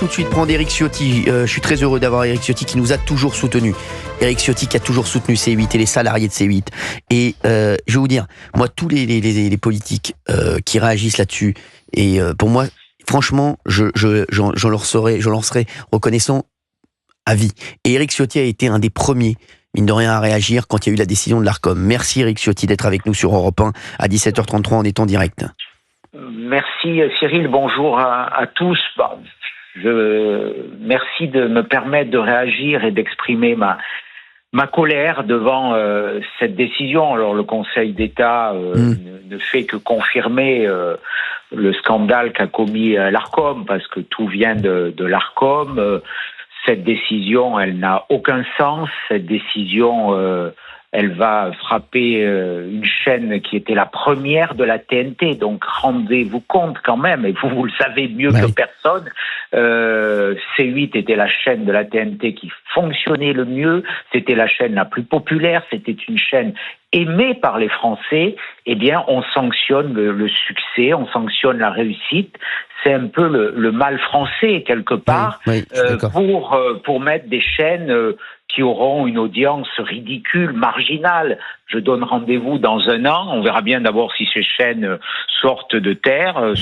tout de suite prendre Éric Ciotti. Je suis très heureux d'avoir Éric Ciotti qui nous a toujours soutenus. Éric Ciotti qui a toujours soutenu C8 et les salariés de C8. Et je vais vous dire, moi, tous les politiques qui réagissent là-dessus, et pour moi, franchement, j'en leur serai reconnaissant à vie. Et Éric Ciotti a été un des premiers, mine de rien, à réagir quand il y a eu la décision de l'Arcom. Merci Éric Ciotti d'être avec nous sur Europe 1 à 17h33 en étant direct. Merci Cyril, bonjour à tous. Merci de me permettre de réagir et d'exprimer ma colère devant cette décision. Alors le Conseil d'État ne fait que confirmer le scandale qu'a commis l'Arcom, parce que tout vient de l'Arcom. Cette décision, elle n'a aucun sens. Cette décision, elle va frapper une chaîne qui était la première de la TNT. Donc rendez-vous compte quand même, et vous le savez mieux que personne, C8 était la chaîne de la TNT qui fonctionnait le mieux, c'était la chaîne la plus populaire, c'était une chaîne aimée par les Français. Eh bien, on sanctionne le succès, on sanctionne la réussite. C'est un peu le mal français, quelque part, pour mettre des chaînes qui auront une audience ridicule, marginale. Je donne rendez-vous dans un an. On verra bien d'abord si ces chaînes sortent de terre,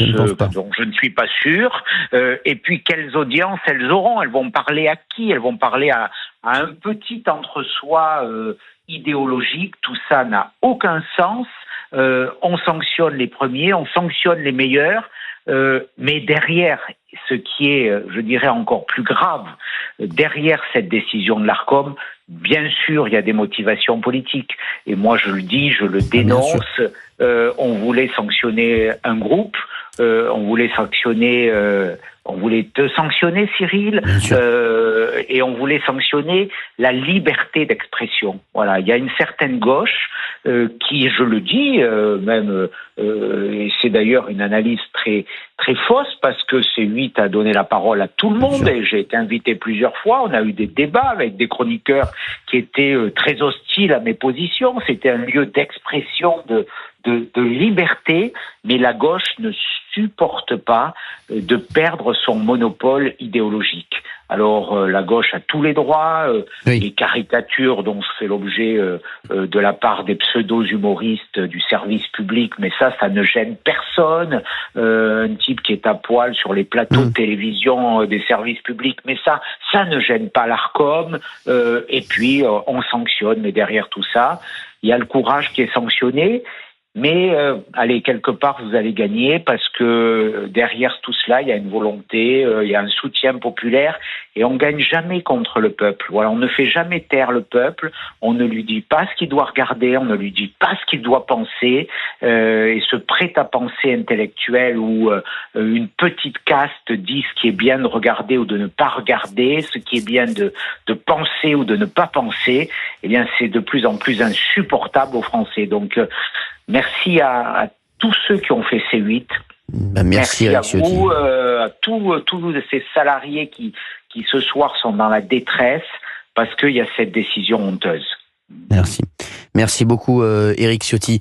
donc je ne suis pas sûr. Et puis, quelles audiences elles auront? Elles vont parler à qui? Elles vont parler à un petit entre-soi idéologique. Tout ça n'a aucun sens. On sanctionne les premiers, on sanctionne les meilleurs. Mais derrière, ce qui est, je dirais, encore plus grave, derrière cette décision de l'Arcom, bien sûr, il y a des motivations politiques. Et moi, je le dis, je le dénonce. On voulait sanctionner un groupe, on voulait te sanctionner, Cyril, et on voulait sanctionner la liberté d'expression. Voilà, il y a une certaine gauche qui, je le dis, et c'est d'ailleurs une analyse très très fausse, parce que C8 a donné la parole à tout le monde, et j'ai été invité plusieurs fois. On a eu des débats avec des chroniqueurs qui étaient très hostiles à mes positions. C'était un lieu d'expression, de liberté, mais la gauche ne supporte pas de perdre son monopole idéologique. Alors la gauche a tous les droits, les caricatures dont c'est l'objet de la part des pseudo-humoristes du service public, mais ça ne gêne personne. Un type qui est à poil sur les plateaux de télévision des services publics, mais ça ne gêne pas l'Arcom. Et puis on sanctionne, mais derrière tout ça, il y a le courage qui est sanctionné. Mais allez, quelque part, vous allez gagner, parce que derrière tout cela, il y a une volonté, il y a un soutien populaire, et on gagne jamais contre le peuple. Voilà, on ne fait jamais taire le peuple, on ne lui dit pas ce qu'il doit regarder, on ne lui dit pas ce qu'il doit penser, et ce prêt-à-penser intellectuel où une petite caste dit ce qui est bien de regarder ou de ne pas regarder, ce qui est bien de penser ou de ne pas penser, eh bien, c'est de plus en plus insupportable aux Français. Donc, merci à tous ceux qui ont fait C8. Merci à vous, à tous ces salariés qui ce soir sont dans la détresse parce qu'il y a cette décision honteuse. Merci beaucoup Éric Ciotti.